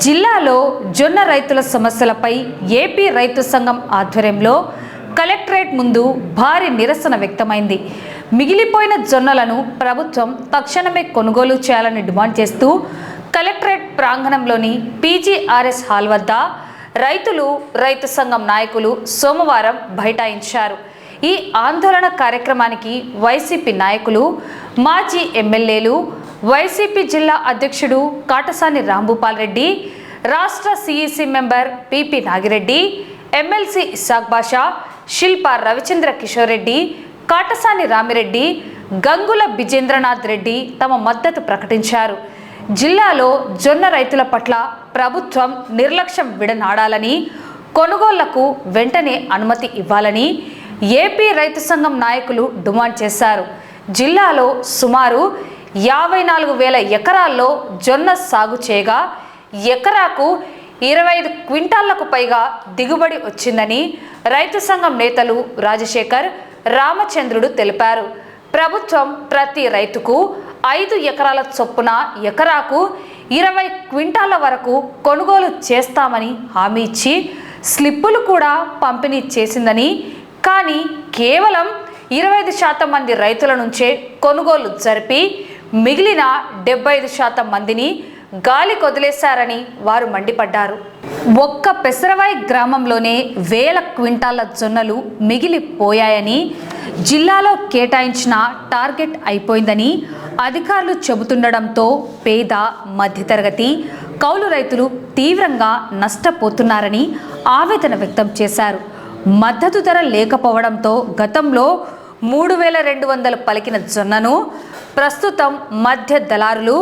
జిల్లాలో జొన్న రైతుల సమస్యలపై ఏపీ రైతు సంఘం ఆధ్వర్యంలో కలెక్టరేట్ ముందు భారీ నిరసన వ్యక్తమైంది. మిగిలిపోయిన జొన్నలను ప్రభుత్వం తక్షణమే కొనుగోలు చేయాలని డిమాండ్ చేస్తూ కలెక్టరేట్ ప్రాంగణంలోని పీజీఆర్ఎస్ హాల్ వద్ద రైతులు, రైతు సంఘం నాయకులు సోమవారం బైఠాయించారు. ఈ ఆందోళన కార్యక్రమానికి వైసీపీ నాయకులు, మాజీ ఎమ్మెల్యేలు, వైసీపీ జిల్లా అధ్యక్షుడు కాటసాని రాంభూపాల్ రెడ్డి, రాష్ట్ర CEC member PP Nagireddy, MLC Isaac Basha, Shilpa Ravichandra Kishore Reddy, Katasani Ramireddy, Gangula Bijendranath Reddy తమ మద్దతు ప్రకటించారు. జిల్లాలో జొన్న రైతుల పట్ల ప్రభుత్వం నిర్లక్ష్యం విడనాడాలని, కొనుగోళ్లకు వెంటనే అనుమతి ఇవ్వాలని ఏపీ రైతు సంఘం నాయకులు డిమాండ్ చేశారు. జిల్లాలో సుమారు 54,000 ఎకరాల్లో జొన్న సాగు చేయగా ఎకరాకు 25 క్వింటాళ్లకు పైగా దిగుబడి వచ్చిందని రైతు సంఘం నేతలు రాజశేఖర్, రామచంద్రుడు తెలిపారు. ప్రభుత్వం ప్రతి రైతుకు 5 ఎకరాల చొప్పున ఎకరాకు 20 క్వింటాళ్ల వరకు కొనుగోలు చేస్తామని హామీ ఇచ్చి స్లిప్పులు కూడా పంపిణీ చేసిందని, కానీ కేవలం 25% మంది రైతుల నుంచే కొనుగోలు జరిపి మిగిలిన 75% మందిని గాలి కొదిలేశారని వారు మండిపడ్డారు. ఒక్క పెసరవాయి గ్రామంలోనే 1000 క్వింటాళ్ల జొన్నలు మిగిలిపోయాయని, జిల్లాలో కేటాయించిన టార్గెట్ అయిపోయిందని అధికారులు చెబుతుండడంతో పేద, మధ్యతరగతి, కౌలు రైతులు తీవ్రంగా నష్టపోతున్నారని ఆవేదన వ్యక్తం చేశారు. మద్దతు ధర లేకపోవడంతో గతంలో 3,200 పలికిన జొన్నను ప్రస్తుతం మధ్య దళారులు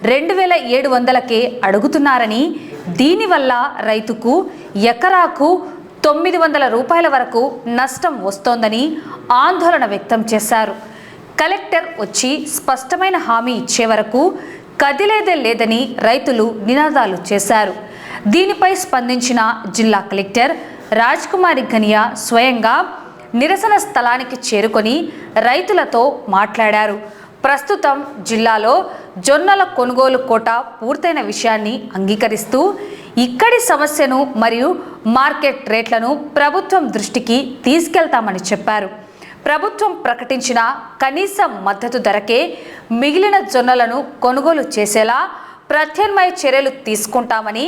2,700కే అడుగుతున్నారని, దీనివల్ల రైతుకు ఎకరాకు 900 రూపాయల వరకు నష్టం వస్తోందని ఆందోళన వ్యక్తం చేశారు. కలెక్టర్ వచ్చి స్పష్టమైన హామీ ఇచ్చే వరకు కదిలేదే లేదని రైతులు నినాదాలు చేశారు. దీనిపై స్పందించిన జిల్లా కలెక్టర్ రాజ్కుమారి ఘనియా స్వయంగా నిరసన స్థలానికి చేరుకొని రైతులతో మాట్లాడారు. ప్రస్తుతం జిల్లాలో జొన్నల కొనుగోలు కోట పూర్తయిన విషయాన్ని అంగీకరిస్తూ ఇక్కడి సమస్యను మరియు మార్కెట్ రేట్లను ప్రభుత్వం దృష్టికి తీసుకెళ్తామని చెప్పారు. ప్రభుత్వం ప్రకటించిన కనీస మద్దతు ధరకే మిగిలిన జొన్నలను కొనుగోలు చేసేలా ప్రత్యామ్నాయ చర్యలు తీసుకుంటామని,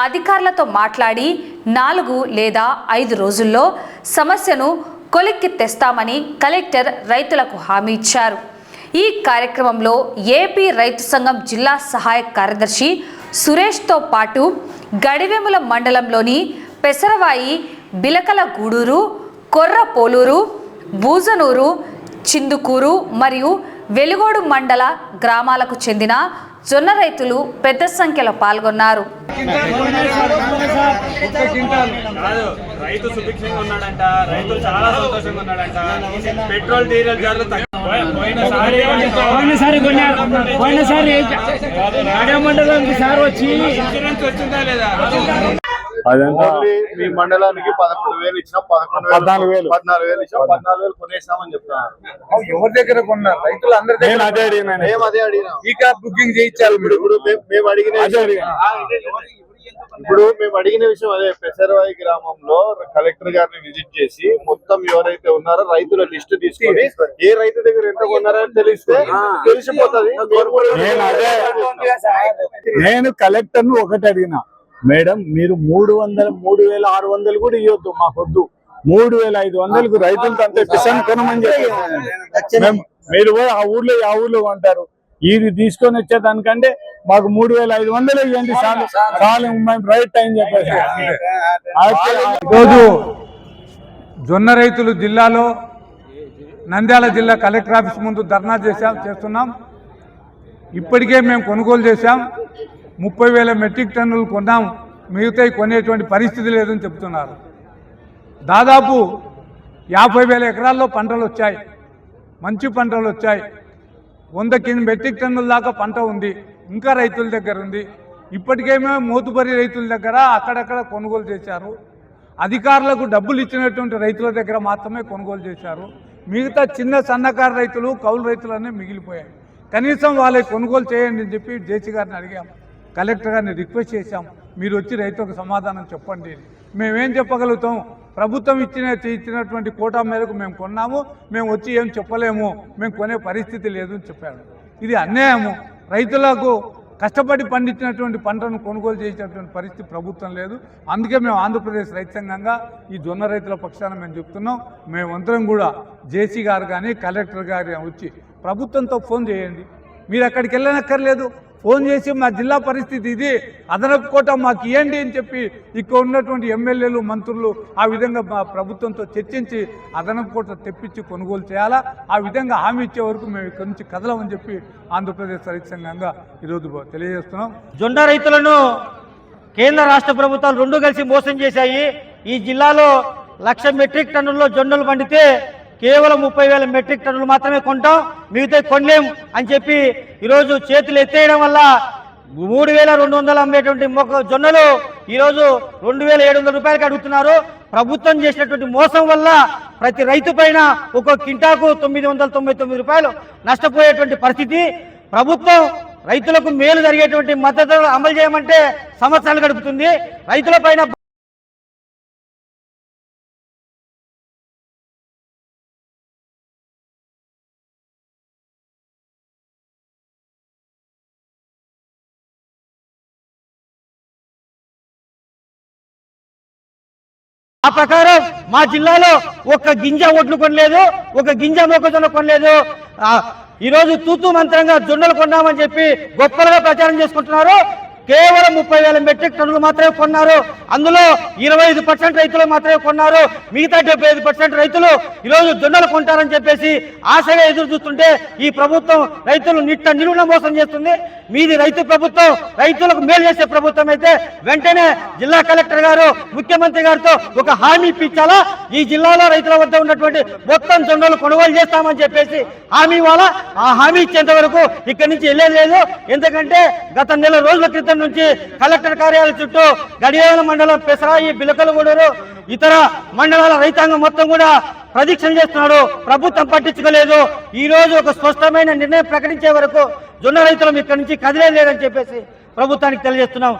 అధికారులతో మాట్లాడి 4 లేదా 5 రోజుల్లో సమస్యను కొలిక్కి తెస్తామని కలెక్టర్ రైతులకు హామీ ఇచ్చారు. ఈ కార్యక్రమంలో ఏపీ రైతు సంఘం జిల్లా సహాయ కార్యదర్శి సురేష్తో పాటు గడివేముల మండలంలోని పెసరవాయి, బిలకల గూడూరు, కొర్రపోలూరు, బూజనూరు, చిందుకూరు మరియు వెలుగోడు మండల గ్రామాలకు చెందిన జొన్న రైతులు పెద్ద సంఖ్యలో పాల్గొన్నారు. రైతు సుభిక్షంగా ఉన్నాడంట, రైతులు చాలా సంతోషంగా ఉన్నాడంట. పెట్రోల్ డీజిల్ ధరలు మండలానికి సార్ వచ్చి ఇన్సూరెన్స్ వచ్చిందా లేదా? మీ మండలానికి 11,000 ఇచ్చినా, 14,000 ఇచ్చినా, 14,000 కొనేసామని చెప్తున్నారు. ఎవరి దగ్గర కొన్నారు? రైతులు అందరి దగ్గర అదే అడిగినా ఈ కార్ బుకింగ్ చేయించాలి. ఇప్పుడు మేము అడిగిన విషయం అదే. పెసరవాయి గ్రామంలో కలెక్టర్ గారిని విజిట్ చేసి మొత్తం ఎవరైతే ఉన్నారో రైతుల లిస్టు తీసుకొని ఏ రైతు దగ్గర ఎంత కొన్నారని తెలిసిపోతుంది. నేను కలెక్టర్ ను ఒకటి అడిగినా, మేడం మీరు 3,600 కూడా ఇవ్వద్దు, మాకొద్దు, 3,500కు రైతులతో అంతే కిసాన్ కొనమని చెప్పి మీరు ఆ ఊర్లో అంటారు. ఇది తీసుకొని వచ్చేదానికంటే మాకు 3,500 ఇవ్వండి చాలు, మేము రైట్ టైం చెప్పేసి. ఈరోజు జొన్న రైతులు జిల్లాలో నంద్యాల జిల్లా కలెక్టర్ ఆఫీస్ ముందు ధర్నా చేస్తున్నాం. ఇప్పటికే మేము కొనుగోలు చేశాం. 30,000 మెట్రిక్ టన్నులు కొన్నాం, మిగతాయి కొనేటువంటి పరిస్థితి లేదని చెప్తున్నారు. దాదాపు 50,000 ఎకరాల్లో పంటలు వచ్చాయి, మంచి పంటలు వచ్చాయి. 100 మెట్రిక్ టన్నుల దాకా పంట ఉంది, ఇంకా రైతుల దగ్గర ఉంది. ఇప్పటికేమో మోతుబరి రైతుల దగ్గర అక్కడక్కడ కొనుగోలు చేశారు. అధికారులకు డబ్బులు ఇచ్చినటువంటి రైతుల దగ్గర మాత్రమే కొనుగోలు చేశారు. మిగతా చిన్న సన్నకారు రైతులు, కౌలు రైతులన్నీ మిగిలిపోయాయి. కనీసం వాళ్ళకి కొనుగోలు చేయండి అని చెప్పి జేసీ గారిని అడిగాము. కలెక్టర్ గారిని రిక్వెస్ట్ చేశాం, మీరు వచ్చి రైతులకు సమాధానం చెప్పండి. మేమేం చెప్పగలుగుతాం? ప్రభుత్వం ఇచ్చినటువంటి కోటా మేరకు మేము కొన్నాము, మేము వచ్చి ఏం చెప్పలేము, మేము కొనే పరిస్థితి లేదు అని చెప్పాడు. ఇది అన్యాయము. రైతులకు కష్టపడి పండించినటువంటి పంటను కొనుగోలు చేసేటువంటి పరిస్థితి ప్రభుత్వం లేదు. అందుకే మేము ఆంధ్రప్రదేశ్ రైతు సంఘంగా ఈ జొన్న రైతుల పక్షాన మేము చెప్తున్నాం, మేమందరం కూడా జేసీ గారు కానీ కలెక్టర్ గారు వచ్చి ప్రభుత్వంతో ఫోన్ చేయండి. మీరు అక్కడికి వెళ్ళనక్కర్లేదు, ఫోన్ చేసి మా జిల్లా పరిస్థితి ఇది, అదనపు కోట మాకు ఇవ్వండి అని చెప్పి ఇక్కడ ఉన్నటువంటి ఎమ్మెల్యేలు మంత్రులు ఆ విధంగా మా ప్రభుత్వంతో చర్చించి అదనపు కోట తెప్పించి కొనుగోలు చేయాలా. ఆ విధంగా హామీ ఇచ్చే వరకు మేము ఇక్కడి నుంచి కదలమని చెప్పి ఆంధ్రప్రదేశ్ రైతు సంఘంగా ఈరోజు తెలియజేస్తున్నాం. జొన్న రైతులను కేంద్ర రాష్ట్ర ప్రభుత్వాలు రెండు కలిసి మోసం చేశాయి. ఈ జిల్లాలో 1,00,000 మెట్రిక్ టన్నుల్లో జొన్నలు పండితే కేవలం 30,000 మెట్రిక్ టన్నులు మాత్రమే కొంటాం, మిగతా కొనలేం అని చెప్పి ఈరోజు చేతులు ఎత్తేయడం వల్ల 3,200 అమ్మేటువంటి జొన్నలు ఈరోజు 2,700 రూపాయలకి అడుగుతున్నారు. ప్రభుత్వం చేసినటువంటి మోసం వల్ల ప్రతి రైతు పైన ఒక కింటాకు 999 రూపాయలు నష్టపోయేటువంటి పరిస్థితి. ప్రభుత్వం రైతులకు మేలు జరిగేటువంటి మద్దతు అమలు చేయమంటే సంవత్సరాలు గడుపుతుంది. రైతుల పైన ఆ ప్రకారం మా జిల్లాలో ఒక గింజ ఒడ్లు కొనలేదు, ఒక గింజ మొక్కజొన్న కొనలేదు. ఈరోజు తూతూ మంత్రంగా జొన్నలు కొన్నామని చెప్పి గొప్పలుగా ప్రచారం చేసుకుంటున్నారు. కేవలం 30,000 మెట్రిక్ టన్నులు మాత్రమే కొన్నారు. అందులో 25% రైతులు మాత్రమే కొన్నారు. మిగతా 75% రైతులు ఈరోజు జొన్నలు కొంటారని చెప్పేసి ఆశగా ఎదురు చూస్తుంటే ఈ ప్రభుత్వం రైతులు నిలువున మోసం చేస్తుంది. మీది రైతు ప్రభుత్వం, రైతులకు మేలు చేసే ప్రభుత్వం అయితే వెంటనే జిల్లా కలెక్టర్ గారు ముఖ్యమంత్రి గారితో ఒక హామీ ఇప్పించాలా. ఈ జిల్లాలో రైతుల వద్ద ఉన్నటువంటి మొత్తం జొన్నలు కొనుగోలు చేస్తామని చెప్పేసి హామీ ఇవ్వాలా. ఆ హామీ ఇచ్చేంత వరకు ఇక్కడి నుంచి వెళ్ళేది లేదు. ఎందుకంటే గత నెల రోజుల క్రితం నుంచి కలెక్టర్ కార్యాలయం చుట్టూ గడియాల మండలం, పెసరాయి, బిలకలగూడూరు, ఇతర మండలాల రైతాంగం మొత్తం కూడా ప్రదక్షిణ చేస్తున్నాడు. ప్రభుత్వం పట్టించుకోలేదు. ఈ రోజు ఒక స్పష్టమైన నిర్ణయం ప్రకటించే వరకు జొన్న రైతులు ఇక్కడి నుంచి కదిలేదని చెప్పేసి ప్రభుత్వానికి తెలియజేస్తున్నాం.